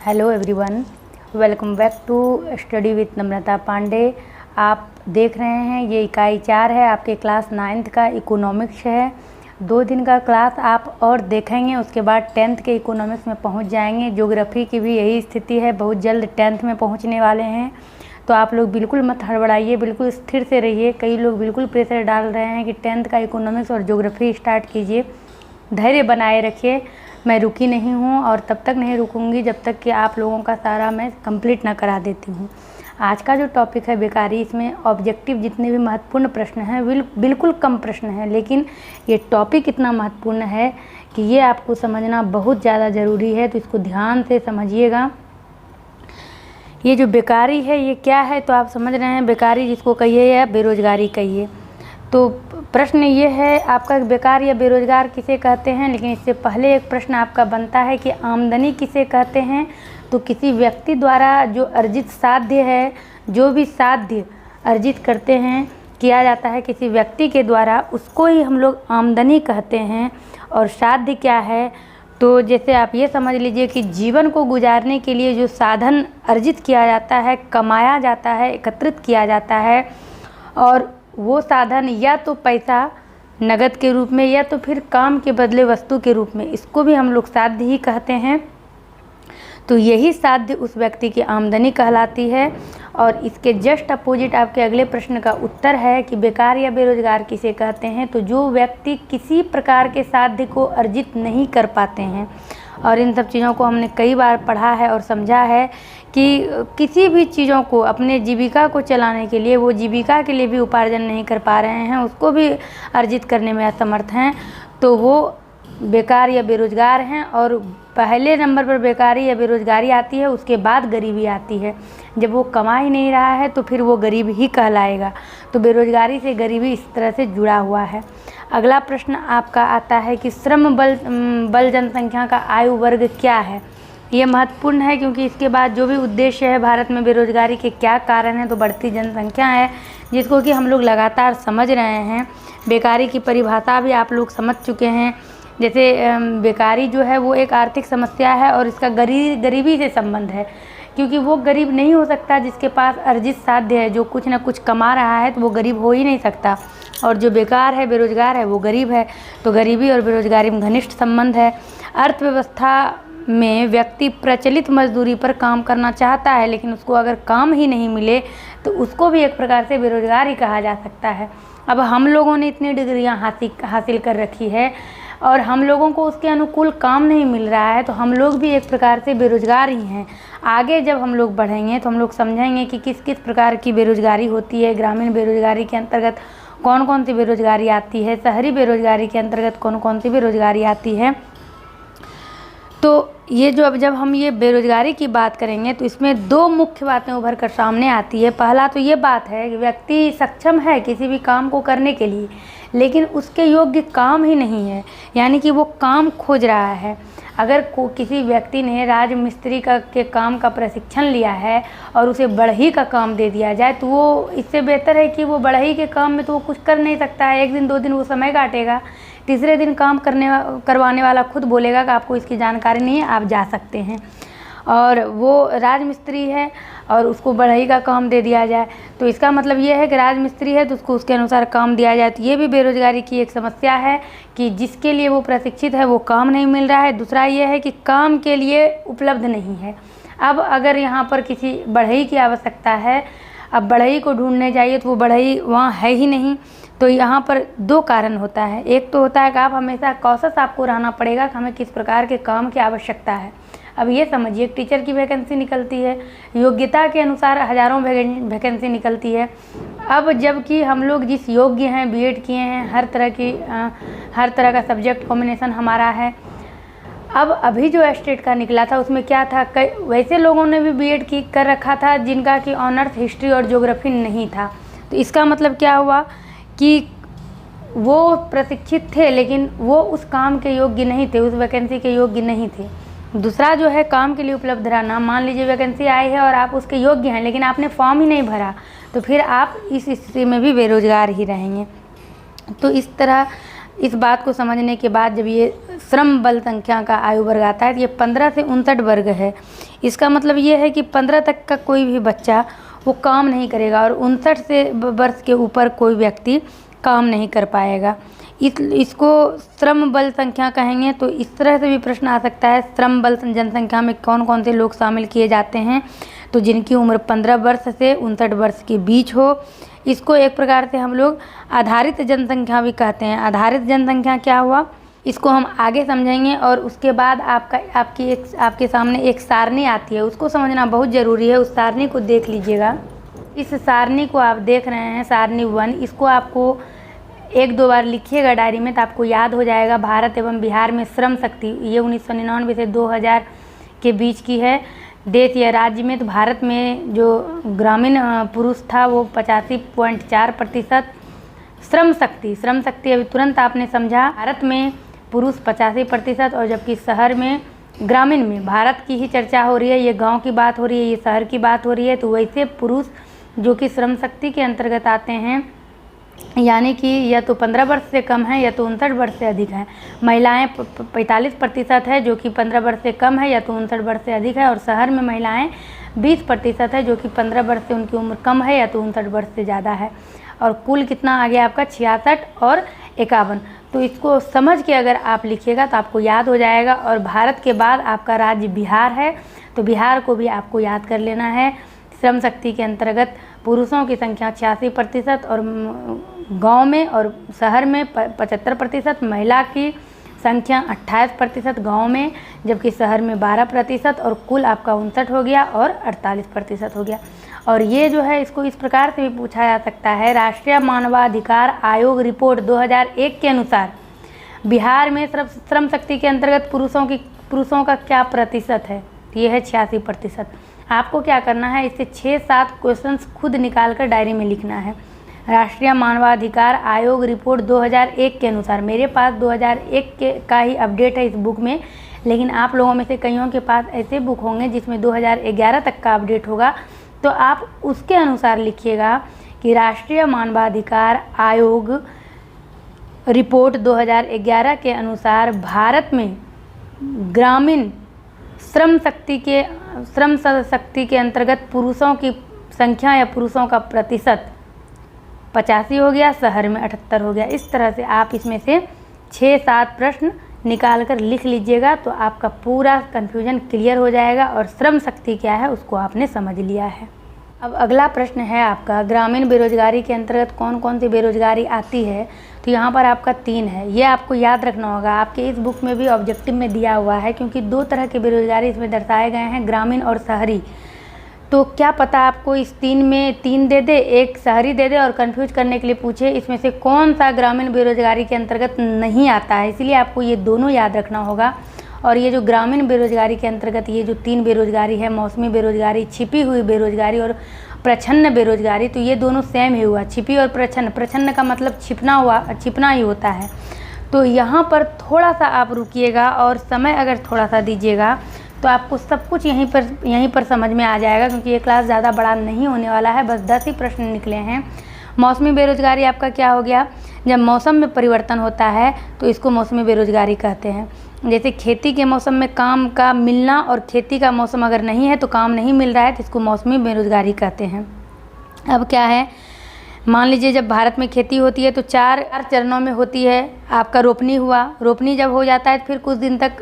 Hello everyone, welcome back to study with Namrata Pandey. आप देख रहे हैं ये इकाई 4 है, आपके क्लास 9th का इकोनॉमिक्स है। 2 दिन का क्लास आप और देखेंगे, उसके बाद 10th के इकोनॉमिक्स में पहुंच जाएंगे। ज्योग्राफी की भी यही स्थिति है, बहुत जल्द 10th में पहुंचने वाले हैं। तो आप लोग बिल्कुल मत हड़बड़ाइए, बिल्कुल स्थिर से रहिए। कई लोग बिल्कुल प्रेशर डाल रहे हैं कि 10th का इकोनॉमिक्स और ज्योग्राफी स्टार्ट कीजिए। धैर्य बनाए रखिए, मैं रुकी नहीं हूँ और तब तक नहीं रुकूंगी जब तक कि आप लोगों का सारा मैं कंप्लीट ना करा देती हूँ। आज का जो टॉपिक है बेकारी, इसमें ऑब्जेक्टिव जितने भी महत्वपूर्ण प्रश्न हैं बिल्कुल कम प्रश्न हैं, लेकिन ये टॉपिक इतना महत्वपूर्ण है कि ये आपको समझना बहुत ज़्यादा ज़रूरी है। तो इसको ध्यान से समझिएगा। ये जो बेकारी है ये क्या है, तो आप समझ रहे हैं बेकारी जिसको कहिए या बेरोज़गारी कहिए। तो प्रश्न ये है आपका, बेकार या बेरोज़गार किसे कहते हैं। लेकिन इससे पहले एक प्रश्न आपका बनता है कि आमदनी किसे कहते हैं। तो किसी व्यक्ति द्वारा जो अर्जित साध्य है, जो भी साध्य अर्जित करते हैं, किया जाता है किसी व्यक्ति के द्वारा, उसको ही हम लोग आमदनी कहते हैं। और साध्य क्या है, तो जैसे आप ये समझ लीजिए कि जीवन को गुजारने के लिए जो साधन अर्जित किया जाता है, कमाया जाता है, एकत्रित किया जाता है, और वो साधन या तो पैसा नगद के रूप में या तो फिर काम के बदले वस्तु के रूप में, इसको भी हम लोग साध्य ही कहते हैं। तो यही साध्य उस व्यक्ति की आमदनी कहलाती है। और इसके जस्ट अपोजिट आपके अगले प्रश्न का उत्तर है कि बेकार या बेरोजगार किसे कहते हैं। तो जो व्यक्ति किसी प्रकार के साध्य को अर्जित नहीं कर पाते हैं, और इन सब चीज़ों को हमने कई बार पढ़ा है और समझा है कि किसी भी चीज़ों को अपने जीविका को चलाने के लिए, वो जीविका के लिए भी उपार्जन नहीं कर पा रहे हैं, उसको भी अर्जित करने में असमर्थ हैं, तो वो बेकार या बेरोज़गार हैं। और पहले नंबर पर बेकारी या बेरोज़गारी आती है, उसके बाद गरीबी आती है। जब वो कमा ही नहीं रहा है तो फिर वो गरीब ही कहलाएगा। तो बेरोज़गारी से गरीबी इस तरह से जुड़ा हुआ है। अगला प्रश्न आपका आता है कि श्रम बल जनसंख्या का आयु वर्ग क्या है। ये महत्वपूर्ण है क्योंकि इसके बाद जो भी उद्देश्य है भारत में बेरोजगारी के क्या कारण है, तो बढ़ती जनसंख्या है, जिसको कि हम लोग लगातार समझ रहे हैं। बेकारी की परिभाषा भी आप लोग समझ चुके हैं। जैसे बेकारी जो है वो एक आर्थिक समस्या है और इसका गरीबी से संबंध है, क्योंकि वो गरीब नहीं हो सकता जिसके पास अर्जित साध्य है, जो कुछ ना कुछ कमा रहा है, तो वो गरीब हो ही नहीं सकता। और जो बेकार है, बेरोजगार है, वो गरीब है। तो गरीबी और बेरोजगारी में घनिष्ठ संबंध है। अर्थव्यवस्था में व्यक्ति प्रचलित मजदूरी पर काम करना चाहता है, लेकिन उसको अगर काम ही नहीं मिले तो उसको भी एक प्रकार से बेरोजगार ही कहा जा सकता है। अब हम लोगों ने इतनी डिग्रियां हासिल कर रखी है और हम लोगों को उसके अनुकूल काम नहीं मिल रहा है, तो हम लोग भी एक प्रकार से बेरोजगार ही हैं। आगे जब हम लोग बढ़ेंगे तो हम लोग समझेंगे कि किस किस प्रकार की बेरोजगारी होती है। ग्रामीण बेरोजगारी के अंतर्गत कौन कौन सी बेरोजगारी आती है, शहरी बेरोजगारी के अंतर्गत कौन कौन सी बेरोजगारी आती है। तो ये जो अब जब हम ये बेरोजगारी की बात करेंगे तो इसमें 2 मुख्य बातें उभर कर सामने आती है। पहला तो ये बात है कि व्यक्ति सक्षम है किसी भी काम को करने के लिए, लेकिन उसके योग्य काम ही नहीं है, यानी कि वो काम खोज रहा है। अगर किसी व्यक्ति ने राजमिस्त्री के काम का प्रशिक्षण लिया है और उसे बढ़ई का काम दे दिया जाए, तो वो इससे बेहतर है कि वो बढ़ई के काम में तो वो कुछ कर नहीं सकता है। 1 दिन 2 दिन वो समय काटेगा, तीसरे दिन काम करवाने वाला खुद बोलेगा कि आपको इसकी जानकारी नहीं है, आप जा सकते हैं। और वो राजमिस्त्री है और उसको बढ़ई का काम दे दिया जाए, तो इसका मतलब ये है कि राजमिस्त्री है तो उसको उसके अनुसार काम दिया जाए। तो ये भी बेरोजगारी की एक समस्या है कि जिसके लिए वो प्रशिक्षित है वो काम नहीं मिल रहा है। दूसरा ये है कि काम के लिए उपलब्ध नहीं है। अब अगर यहाँ पर किसी बढ़ई की आवश्यकता है, अब बढ़ई को ढूंढने जाइए तो वो बढ़ई वहाँ है ही नहीं। तो यहाँ पर 2 कारण होता है। एक तो होता है कि आप हमेशा कॉशस आपको रहना पड़ेगा कि हमें किस प्रकार के काम की आवश्यकता है। अब ये समझिए, टीचर की वैकेंसी निकलती है, योग्यता के अनुसार हज़ारों वैकेंसी निकलती है। अब जबकि हम लोग जिस योग्य हैं, बीएड किए हैं, हर तरह का सब्जेक्ट कॉम्बिनेशन हमारा है। अब अभी जो स्टेट का निकला था उसमें क्या था, वैसे लोगों ने भी बीएड कर रखा था जिनका कि ऑनर्स हिस्ट्री और ज्योग्राफी नहीं था। तो इसका मतलब क्या हुआ कि वो प्रशिक्षित थे लेकिन वो उस काम के योग्य नहीं थे, उस वैकेंसी के योग्य नहीं थे। दूसरा जो है काम के लिए उपलब्ध रहना। मान लीजिए वैकेंसी आई है और आप उसके योग्य हैं लेकिन आपने फॉर्म ही नहीं भरा, तो फिर आप इस स्थिति में भी बेरोजगार ही रहेंगे। तो इस तरह इस बात को समझने के बाद जब ये श्रम बल संख्या का आयु वर्ग आता है तो ये 15 से 59 वर्ग है। इसका मतलब ये है कि 15 तक का कोई भी बच्चा वो काम नहीं करेगा और 59 से वर्ष के ऊपर कोई व्यक्ति काम नहीं कर पाएगा। इसको श्रम बल संख्या कहेंगे। तो इस तरह से भी प्रश्न आ सकता है, श्रम बल जनसंख्या में कौन कौन से लोग शामिल किए जाते हैं, तो जिनकी उम्र 15 वर्ष से 59 वर्ष के बीच हो। इसको एक प्रकार से हम लोग आधारित जनसंख्या भी कहते हैं। आधारित जनसंख्या क्या हुआ, इसको हम आगे समझेंगे। और उसके बाद आपके सामने एक सारणी आती है, उसको समझना बहुत ज़रूरी है। उस सारणी को देख लीजिएगा। इस सारणी को आप देख रहे हैं, सारणी 1। इसको आपको 1-2 बार लिखिएगा डायरी में तो आपको याद हो जाएगा। भारत एवं बिहार में श्रम शक्ति, ये 1999 से 2000 के बीच की है। देश या राज्य में तो भारत में जो ग्रामीण पुरुष था वो 85.4%। श्रम शक्ति अभी तुरंत आपने समझा, भारत में पुरुष 85% और जबकि शहर में, ग्रामीण में भारत की ही चर्चा हो रही है, ये गांव की बात हो रही है, ये शहर की बात हो रही है। तो वैसे पुरुष जो कि श्रम शक्ति के अंतर्गत आते हैं, यानी कि या तो 15 वर्ष से कम है या तो 59 वर्ष से अधिक है। महिलाएं 45% है जो कि 15 वर्ष से कम है या तो 59 वर्ष से अधिक है। और शहर में महिलाएं 20% है जो कि 15 वर्ष से उनकी उम्र कम है या तो 59 वर्ष से ज़्यादा है। और कुल कितना आ गया आपका 66 और 51। तो इसको समझ के अगर आप लिखिएगा तो आपको याद हो जाएगा। और भारत के बाद आपका राज्य बिहार है, तो बिहार को भी आपको याद कर लेना है। श्रम शक्ति के अंतर्गत पुरुषों की संख्या 86% और गांव में और शहर में 75%, महिला की संख्या 28% गांव में, जबकि शहर में 12% और कुल आपका 59 हो गया और 48% हो गया। और ये जो है इसको इस प्रकार से भी पूछा जा सकता है, राष्ट्रीय मानवाधिकार आयोग रिपोर्ट 2001 के अनुसार बिहार में श्रम शक्ति के अंतर्गत पुरुषों का क्या प्रतिशत है, ये है 86%। आपको क्या करना है, इससे 6-7 क्वेश्चंस खुद निकाल कर डायरी में लिखना है। राष्ट्रीय मानवाधिकार आयोग रिपोर्ट 2001 के अनुसार, मेरे पास 2001 का ही अपडेट है इस बुक में, लेकिन आप लोगों में से कईयों के पास ऐसे बुक होंगे जिसमें 2011 तक का अपडेट होगा। तो आप उसके अनुसार लिखिएगा कि राष्ट्रीय मानवाधिकार आयोग रिपोर्ट 2011 के अनुसार भारत में ग्रामीण श्रम शक्ति के अंतर्गत पुरुषों की संख्या या पुरुषों का प्रतिशत 85 हो गया, शहर में 78 हो गया। इस तरह से आप इसमें से 6-7 प्रश्न निकाल कर लिख लीजिएगा तो आपका पूरा कन्फ्यूजन क्लियर हो जाएगा और श्रम शक्ति क्या है उसको आपने समझ लिया है। अब अगला प्रश्न है आपका, ग्रामीण बेरोजगारी के अंतर्गत कौन कौन सी बेरोजगारी आती है। तो यहाँ पर आपका 3 है, ये आपको याद रखना होगा। आपके इस बुक में भी ऑब्जेक्टिव में दिया हुआ है, क्योंकि 2 तरह के बेरोजगारी इसमें दर्शाए गए हैं, ग्रामीण और शहरी। तो क्या पता आपको इस 3 में 3 दे दे, 1 शहरी दे दे और कंफ्यूज करने के लिए पूछे इसमें से कौन सा ग्रामीण बेरोजगारी के अंतर्गत नहीं आता है। इसलिए आपको ये दोनों याद रखना होगा। और ये जो ग्रामीण बेरोजगारी के अंतर्गत ये जो 3 बेरोजगारी है, मौसमी बेरोजगारी, छिपी हुई बेरोजगारी और प्रच्छन्न बेरोजगारी, तो ये दोनों सेम ही हुआ, छिपी और प्रच्छन्न। प्रच्छन्न का मतलब छिपना ही होता है। तो यहाँ पर थोड़ा सा आप रुकिएगा और समय अगर थोड़ा सा दीजिएगा तो आपको सब कुछ यहीं पर समझ में आ जाएगा, क्योंकि ये क्लास ज़्यादा बड़ा नहीं होने वाला है, बस 10 ही प्रश्न निकले हैं। मौसमी बेरोजगारी आपका क्या हो गया, जब मौसम में परिवर्तन होता है तो इसको मौसमी बेरोजगारी कहते हैं। जैसे खेती के मौसम में काम का मिलना और खेती का मौसम अगर नहीं है तो काम नहीं मिल रहा है तो इसको मौसमी बेरोजगारी कहते हैं। अब क्या है, मान लीजिए जब भारत में खेती होती है तो 4 चरणों में होती है। आपका रोपनी हुआ, रोपनी जब हो जाता है तो फिर कुछ दिन तक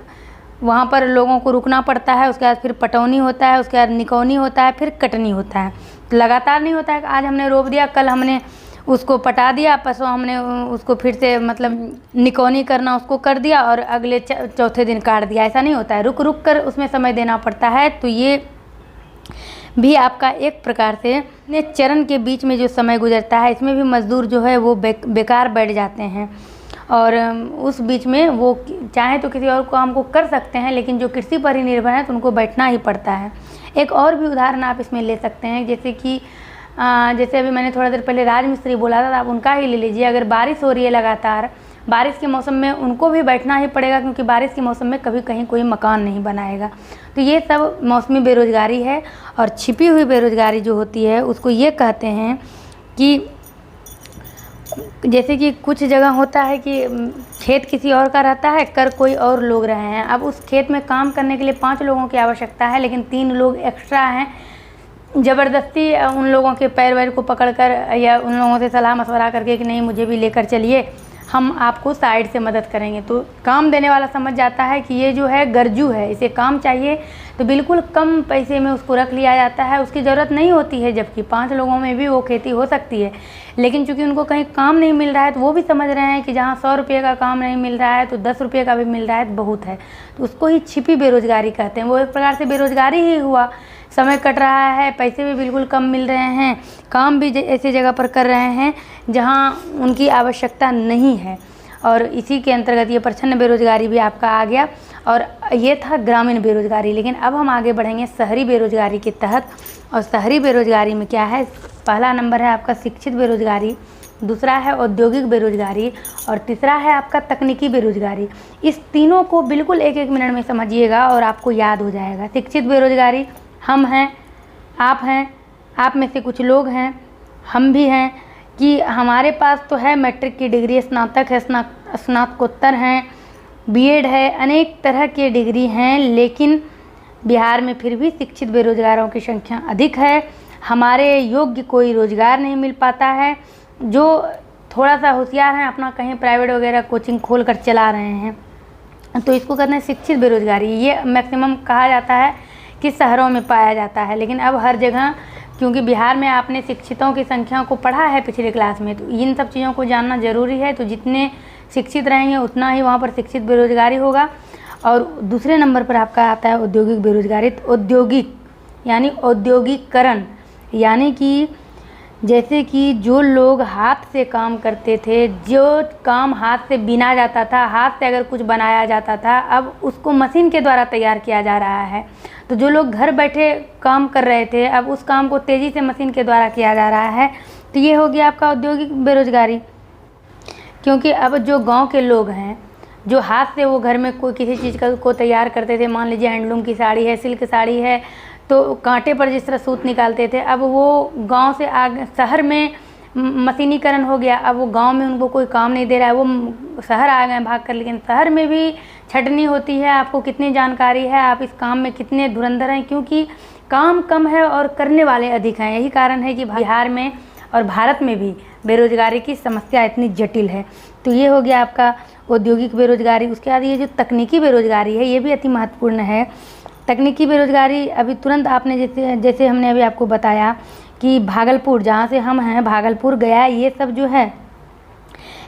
वहाँ पर लोगों को रुकना पड़ता है, उसके बाद फिर पटौनी होता है, उसके बाद निकौनी होता है, फिर कटनी होता है। तो लगातार नहीं होता है कि आज हमने रोप दिया, कल हमने उसको पटा दिया, परसों हमने उसको फिर से मतलब निकौनी करना उसको कर दिया और अगले चौथे दिन काट दिया, ऐसा नहीं होता है। रुक रुक कर उसमें समय देना पड़ता है। तो ये भी आपका एक प्रकार से चरण के बीच में जो समय गुजरता है, इसमें भी मजदूर जो है वो बेकार बैठ जाते हैं और उस बीच में वो चाहे तो किसी और काम को कर सकते हैं, लेकिन जो कृषि पर ही निर्भर है तो उनको बैठना ही पड़ता है। एक और भी उदाहरण आप इसमें ले सकते हैं, जैसे अभी मैंने थोड़ा देर पहले राजमिस्त्री बोला था, आप उनका ही ले लीजिए। अगर बारिश हो रही है लगातार, बारिश के मौसम में उनको भी बैठना ही पड़ेगा, क्योंकि बारिश के मौसम में कभी कहीं कोई मकान नहीं बनाएगा। तो ये सब मौसमी बेरोजगारी है। और छिपी हुई बेरोजगारी जो होती है उसको ये कहते हैं कि जैसे कि कुछ जगह होता है कि खेत किसी और का रहता है, कर कोई और लोग रहे हैं। अब उस खेत में काम करने के लिए 5 लोगों की आवश्यकता है, लेकिन 3 लोग एक्स्ट्रा हैं। ज़बरदस्ती उन लोगों के पैर वैर को पकड़कर या उन लोगों से सलाह मशवरा करके कि नहीं मुझे भी लेकर चलिए, हम आपको साइड से मदद करेंगे, तो काम देने वाला समझ जाता है कि ये जो है गरजू है, इसे काम चाहिए, तो बिल्कुल कम पैसे में उसको रख लिया जाता है। उसकी ज़रूरत नहीं होती है, जबकि 5 लोगों में भी वो खेती हो सकती है। लेकिन चूंकि उनको कहीं काम नहीं मिल रहा है, तो वो भी समझ रहे हैं कि जहाँ 100 रुपये का काम नहीं मिल रहा है तो 10 रुपये का भी मिल रहा है तो बहुत है, तो उसको ही छिपी बेरोज़गारी कहते हैं। वो एक प्रकार से बेरोज़गारी ही हुआ। समय कट रहा है, पैसे भी बिल्कुल कम मिल रहे हैं, काम भी ऐसी जगह पर कर रहे हैं जहां उनकी आवश्यकता नहीं है, और इसी के अंतर्गत ये प्रच्छन्न बेरोजगारी भी आपका आ गया। और ये था ग्रामीण बेरोजगारी। लेकिन अब हम आगे बढ़ेंगे शहरी बेरोजगारी के तहत। और शहरी बेरोजगारी में क्या है, पहला नंबर है आपका शिक्षित बेरोजगारी, दूसरा है औद्योगिक बेरोजगारी, और तीसरा है आपका तकनीकी बेरोजगारी। इस तीनों को बिल्कुल 1-1 मिनट में समझिएगा और आपको याद हो जाएगा। शिक्षित बेरोजगारी हम हैं, आप हैं, आप में से कुछ लोग हैं, हम भी हैं, कि हमारे पास तो है मैट्रिक की डिग्री, स्नातक है, स्नातकोत्तर हैं, बीएड है, अनेक तरह की डिग्री हैं, लेकिन बिहार में फिर भी शिक्षित बेरोजगारों की संख्या अधिक है। हमारे योग्य कोई रोज़गार नहीं मिल पाता है। जो थोड़ा सा होशियार हैं अपना कहीं प्राइवेट वगैरह कोचिंग खोल कर चला रहे हैं, तो इसको कहते हैं शिक्षित बेरोजगारी। ये मैक्सिमम कहा जाता है कि शहरों में पाया जाता है, लेकिन अब हर जगह, क्योंकि बिहार में आपने शिक्षितों की संख्या को पढ़ा है पिछले क्लास में, तो इन सब चीज़ों को जानना ज़रूरी है। तो जितने शिक्षित रहेंगे उतना ही वहाँ पर शिक्षित बेरोजगारी होगा। और दूसरे नंबर पर आपका आता है औद्योगिक बेरोजगारी। तो औद्योगिक यानी औद्योगिकरण, यानी कि जैसे कि जो लोग हाथ से काम करते थे, जो काम हाथ से बिना जाता था, हाथ से अगर कुछ बनाया जाता था, अब उसको मशीन के द्वारा तैयार किया जा रहा है। तो जो लोग घर बैठे काम कर रहे थे, अब उस काम को तेज़ी से मशीन के द्वारा किया जा रहा है। तो ये हो गया आपका औद्योगिक बेरोजगारी। क्योंकि अब जो गांव के लोग हैं, जो हाथ से वो घर में कोई किसी चीज़ को तैयार करते थे, मान लीजिए हैंडलूम की साड़ी है, सिल्क साड़ी है, तो कांटे पर जिस तरह सूत निकालते थे, अब वो गांव से आगे शहर में मशीनीकरण हो गया। अब वो गांव में उनको कोई काम नहीं दे रहा है, वो शहर आ गए भाग कर। लेकिन शहर में भी छटनी होती है, आपको कितनी जानकारी है, आप इस काम में कितने धुरंधर हैं, क्योंकि काम कम है और करने वाले अधिक हैं। यही कारण है कि बिहार में और भारत में भी बेरोजगारी की समस्या इतनी जटिल है। तो ये हो गया आपका औद्योगिक बेरोजगारी। उसके बाद ये जो तकनीकी बेरोजगारी है, ये भी अति महत्वपूर्ण है। तकनीकी बेरोजगारी अभी तुरंत आपने जैसे हमने अभी आपको बताया कि भागलपुर, जहाँ से हम हैं, भागलपुर गया, ये सब जो है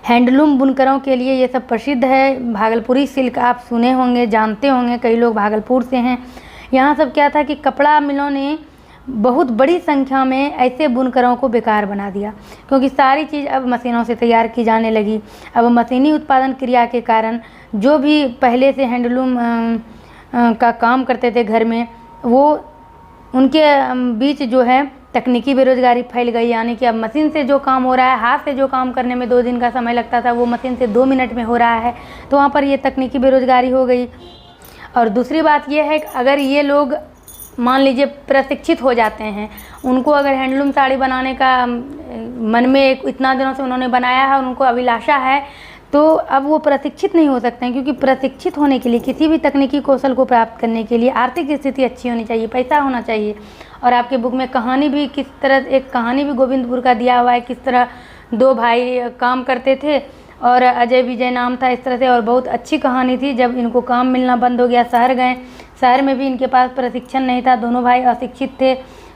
हैंडलूम बुनकरों के लिए ये सब प्रसिद्ध है। भागलपुरी सिल्क आप सुने होंगे, जानते होंगे, कई लोग भागलपुर से हैं। यहाँ सब क्या था कि कपड़ा मिलों ने बहुत बड़ी संख्या में ऐसे बुनकरों को बेकार बना दिया, क्योंकि सारी चीज़ अब मशीनों से तैयार की जाने लगी। अब मशीनी उत्पादन क्रिया के कारण जो भी पहले से हैंडलूम का काम करते थे घर में, वो उनके बीच जो है तकनीकी बेरोजगारी फैल गई। यानी कि अब मशीन से जो काम हो रहा है, हाथ से जो काम करने में 2 दिन का समय लगता था, वो मशीन से 2 मिनट में हो रहा है। तो वहाँ पर ये तकनीकी बेरोजगारी हो गई। और दूसरी बात ये है कि अगर ये लोग मान लीजिए प्रशिक्षित हो जाते हैं, उनको अगर हैंडलूम साड़ी बनाने का मन में इतना दिनों से उन्होंने बनाया है, उनको अभिलाषा है, तो अब वो प्रशिक्षित नहीं हो सकते हैं। क्योंकि प्रशिक्षित होने के लिए, किसी भी तकनीकी कौशल को प्राप्त करने के लिए आर्थिक स्थिति अच्छी होनी चाहिए, पैसा होना चाहिए। और आपके बुक में कहानी भी किस तरह, एक कहानी भी गोविंदपुर का दिया हुआ है, किस तरह 2 भाई काम करते थे और अजय विजय नाम था, इस तरह से। और बहुत अच्छी कहानी थी। जब इनको काम मिलना बंद हो गया, शहर गए, शहर में भी इनके पास प्रशिक्षण नहीं था, दोनों भाई अशिक्षित थे।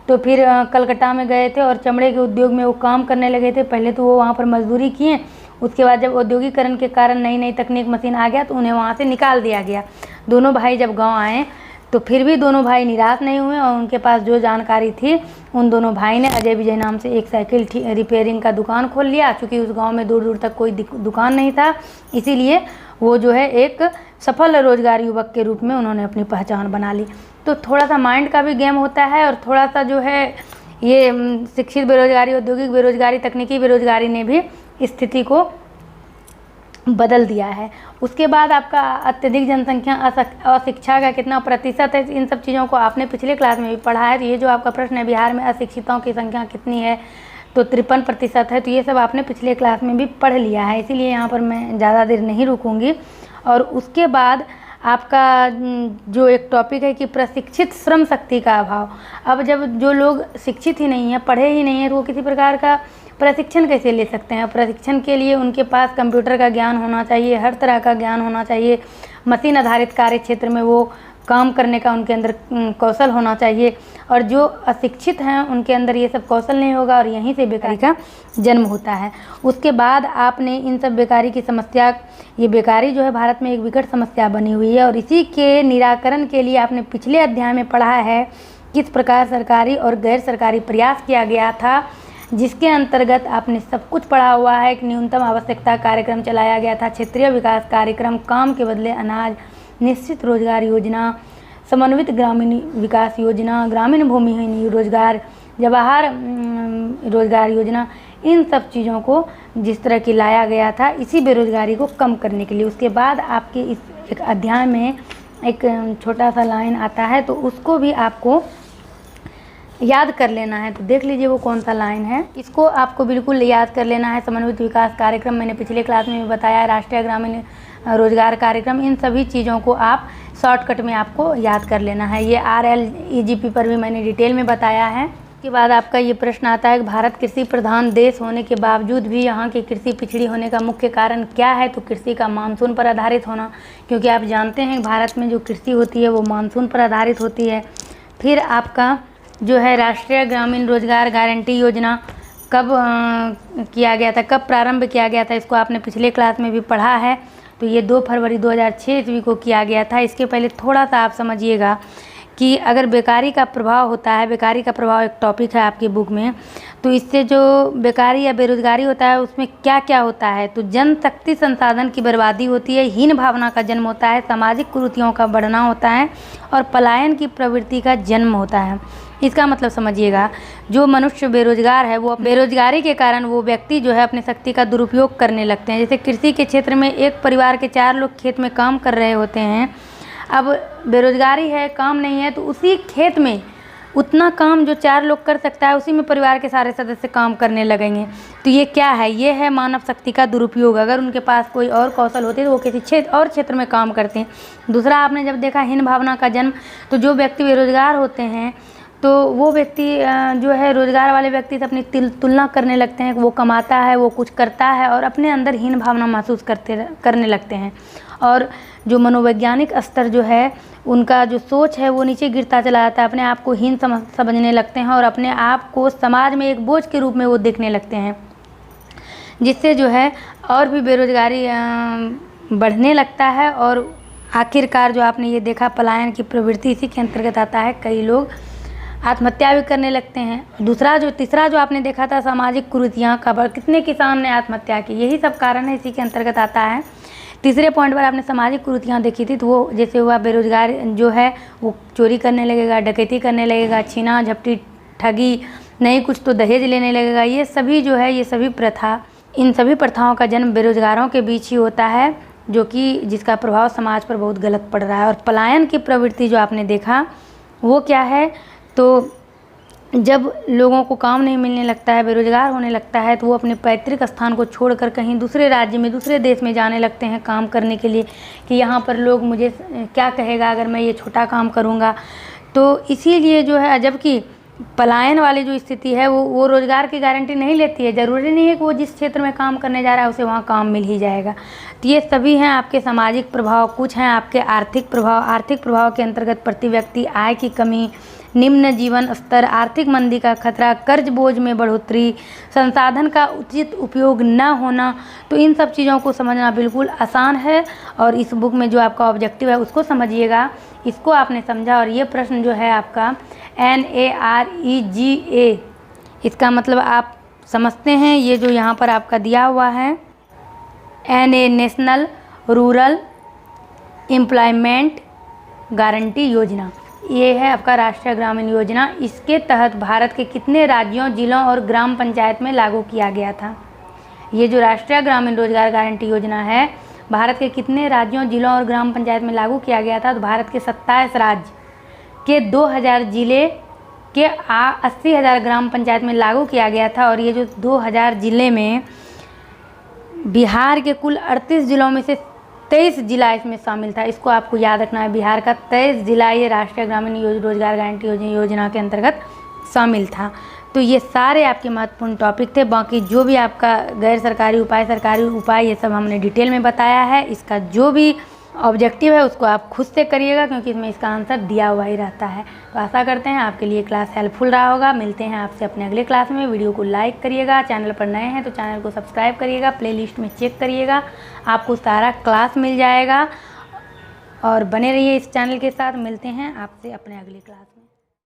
तो फिर कलकत्ता में गए थे और चमड़े के उद्योग में वो काम करने लगे थे। पहले तो वो वहाँ पर मजदूरी किए, उसके बाद जब औद्योगिकरण के कारण नई नई तकनीक मशीन आ गया तो उन्हें वहाँ से निकाल दिया गया। दोनों भाई जब गाँव आए तो फिर भी दोनों भाई निराश नहीं हुए और उनके पास जो जानकारी थी, उन दोनों भाई ने अजय विजय नाम से एक साइकिल रिपेयरिंग का दुकान खोल लिया। चूँकि उस गांव में दूर दूर तक कोई दुकान नहीं था, इसीलिए वो जो है एक सफल रोजगार युवक के रूप में उन्होंने अपनी पहचान बना ली। तो थोड़ा सा माइंड का भी गेम होता है और थोड़ा सा जो है ये शिक्षित बेरोजगारी, औद्योगिक बेरोजगारी, तकनीकी बेरोजगारी ने भी स्थिति को बदल दिया है। उसके बाद आपका अत्यधिक जनसंख्या, अशिक्षा का कितना प्रतिशत है, इन सब चीज़ों को आपने पिछले क्लास में भी पढ़ा है। तो ये जो आपका प्रश्न है, बिहार में अशिक्षितों की संख्या कितनी है, तो 53% है। तो ये सब आपने पिछले क्लास में भी पढ़ लिया है, इसीलिए यहाँ पर मैं ज़्यादा देर नहीं रुकूंगी। और उसके बाद आपका जो एक टॉपिक है कि प्रशिक्षित श्रम शक्ति का अभाव। अब जब जो लोग शिक्षित ही नहीं है, पढ़े ही नहीं है, तो वो किसी प्रकार का प्रशिक्षण कैसे ले सकते हैं। प्रशिक्षण के लिए उनके पास कंप्यूटर का ज्ञान होना चाहिए, हर तरह का ज्ञान होना चाहिए, मशीन आधारित कार्य क्षेत्र में वो काम करने का उनके अंदर कौशल होना चाहिए। और जो अशिक्षित हैं उनके अंदर ये सब कौशल नहीं होगा और यहीं से बेकारी का जन्म होता है। उसके बाद आपने इन सब बेकारी की समस्या, ये बेकारी जो है भारत में एक विकट समस्या बनी हुई है, और इसी के निराकरण के लिए आपने पिछले अध्याय में पढ़ा है किस प्रकार सरकारी और गैर सरकारी प्रयास किया गया था, जिसके अंतर्गत आपने सब कुछ पढ़ा हुआ है। एक न्यूनतम आवश्यकता कार्यक्रम चलाया गया था, क्षेत्रीय विकास कार्यक्रम, काम के बदले अनाज, निश्चित रोजगार योजना, समन्वित ग्रामीण विकास योजना, ग्रामीण भूमिहीन रोजगार, जवाहर रोजगार योजना, इन सब चीज़ों को जिस तरह की लाया गया था इसी बेरोजगारी को कम करने के लिए। उसके बाद आपके इस एक अध्याय में एक छोटा सा लाइन आता है, तो उसको भी आपको याद कर लेना है। तो देख लीजिए वो कौन सा लाइन है, इसको आपको बिल्कुल याद कर लेना है। समन्वित विकास कार्यक्रम मैंने पिछले क्लास में भी बताया, राष्ट्रीय ग्रामीण रोजगार कार्यक्रम, इन सभी चीज़ों को आप शॉर्टकट में आपको याद कर लेना है। ये RLEGP पर भी मैंने डिटेल में बताया है। उसके बाद आपका ये प्रश्न आता है कि भारत कृषि प्रधान देश होने के बावजूद भी यहाँ की कृषि पिछड़ी होने का मुख्य कारण क्या है। तो कृषि का मानसून पर आधारित होना, क्योंकि आप जानते हैं भारत में जो कृषि होती है वो मानसून पर आधारित होती है। फिर आपका जो है राष्ट्रीय ग्रामीण रोजगार गारंटी योजना कब किया गया था, कब प्रारंभ किया गया था, इसको आपने पिछले क्लास में भी पढ़ा है। तो ये 2 फरवरी 2006 ईस्वी को किया गया था। इसके पहले थोड़ा सा आप समझिएगा कि अगर बेकारी का प्रभाव होता है, बेकारी का प्रभाव एक टॉपिक है आपकी बुक में, तो इससे जो बेकारी या बेरोजगारी होता है उसमें क्या क्या होता है। तो जनशक्ति संसाधन की बर्बादी होती है, हीन भावना का जन्म होता है, सामाजिक कुरीतियों का बढ़ना होता है और पलायन की प्रवृत्ति का जन्म होता है। इसका मतलब समझिएगा, जो मनुष्य बेरोजगार है वो बेरोजगारी के कारण वो व्यक्ति जो है अपनी शक्ति का दुरुपयोग करने लगते हैं। जैसे कृषि के क्षेत्र में एक परिवार के 4 लोग खेत में काम कर रहे होते हैं, अब बेरोजगारी है, काम नहीं है, तो उसी खेत में उतना काम जो 4 लोग कर सकता है उसी में परिवार के सारे सदस्य काम करने लगेंगे। तो ये क्या है, ये है मानव शक्ति का दुरुपयोग। अगर उनके पास कोई और कौशल होती है तो वो किसी और क्षेत्र में काम करते हैं। दूसरा आपने जब देखा हीन भावना का जन्म, तो जो व्यक्ति बेरोजगार होते हैं तो वो व्यक्ति जो है रोजगार वाले व्यक्ति से अपनी तुलना करने लगते हैं कि वो कमाता है, वो कुछ करता है, और अपने अंदर हीन भावना महसूस करने लगते हैं। और जो मनोवैज्ञानिक स्तर जो है उनका जो सोच है वो नीचे गिरता चला जाता है, अपने आप को हीन समझने लगते हैं और अपने आप को समाज में एक बोझ के रूप में वो देखने लगते हैं, जिससे जो है और भी बेरोजगारी बढ़ने लगता है। और आखिरकार जो आपने ये देखा पलायन की प्रवृत्ति इसी के अंतर्गत आता है, कई लोग आत्महत्या भी करने लगते हैं। तीसरा जो आपने देखा था सामाजिक कुरीतियाँ, खबर कितने किसान ने आत्महत्या की, यही सब कारण है, इसी के अंतर्गत आता है। तीसरे पॉइंट पर आपने सामाजिक कुरीतियाँ देखी थी, तो वो जैसे हुआ बेरोजगार जो है वो चोरी करने लगेगा, डकैती करने लगेगा, छीना झपटी, ठगी, नहीं कुछ तो दहेज लेने लगेगा। ये सभी जो है, ये सभी प्रथा, इन सभी प्रथाओं का जन्म बेरोजगारों के बीच ही होता है, जो कि जिसका प्रभाव समाज पर बहुत गलत पड़ रहा है। और पलायन की प्रवृत्ति जो आपने देखा वो क्या है, तो जब लोगों को काम नहीं मिलने लगता है, बेरोजगार होने लगता है, तो वो अपने पैतृक स्थान को छोड़कर कहीं दूसरे राज्य में, दूसरे देश में जाने लगते हैं काम करने के लिए, कि यहाँ पर लोग मुझे क्या कहेगा अगर मैं ये छोटा काम करूँगा। तो इसीलिए जो है, जबकि पलायन वाली जो स्थिति है वो रोज़गार की गारंटी नहीं लेती है। ज़रूरी नहीं है कि वो जिस क्षेत्र में काम करने जा रहा है उसे वहाँ काम मिल ही जाएगा। तो ये सभी हैं आपके सामाजिक प्रभाव। कुछ हैं आपके आर्थिक प्रभाव। आर्थिक प्रभाव के अंतर्गत प्रति व्यक्ति आय की कमी, निम्न जीवन स्तर, आर्थिक मंदी का खतरा, कर्ज बोझ में बढ़ोतरी, संसाधन का उचित उपयोग न होना। तो इन सब चीज़ों को समझना बिल्कुल आसान है, और इस बुक में जो आपका ऑब्जेक्टिव है उसको समझिएगा। इसको आपने समझा, और ये प्रश्न जो है आपका NAREGA, इसका मतलब आप समझते हैं, ये जो यहाँ पर आपका दिया हुआ है NA national rural employment guarantee योजना, ये है आपका राष्ट्रीय ग्रामीण योजना। इसके तहत भारत के कितने राज्यों, जिलों और ग्राम पंचायत में लागू किया गया था? ये जो राष्ट्रीय ग्रामीण रोजगार गारंटी योजना है, भारत के कितने राज्यों, जिलों और ग्राम पंचायत में लागू किया गया था? तो भारत के 27 राज्य के 2000 जिले कि 80,000 ग्राम पंचायत में लागू किया गया था। और ये जो 2000 ज़िले में बिहार के कुल 38 ज़िलों में से 23 ज़िला इसमें शामिल था। इसको आपको याद रखना है, बिहार का 23 ज़िला ये राष्ट्रीय ग्रामीण रोजगार गारंटी योजना के अंतर्गत शामिल था। तो ये सारे आपके महत्वपूर्ण टॉपिक थे। बाकी जो भी आपका गैर सरकारी उपाय, सरकारी उपाय, ये सब हमने डिटेल में बताया है। इसका जो भी ऑब्जेक्टिव है उसको आप खुद से करिएगा, क्योंकि इसमें इसका आंसर दिया हुआ ही रहता है। तो आशा करते हैं आपके लिए क्लास हेल्पफुल रहा होगा। मिलते हैं आपसे अपने अगले क्लास में। वीडियो को लाइक करिएगा, चैनल पर नए हैं तो चैनल को सब्सक्राइब करिएगा, प्लेलिस्ट में चेक करिएगा, आपको सारा क्लास मिल जाएगा। और बने रहिए इस चैनल के साथ। मिलते हैं आपसे अपने अगली क्लास में।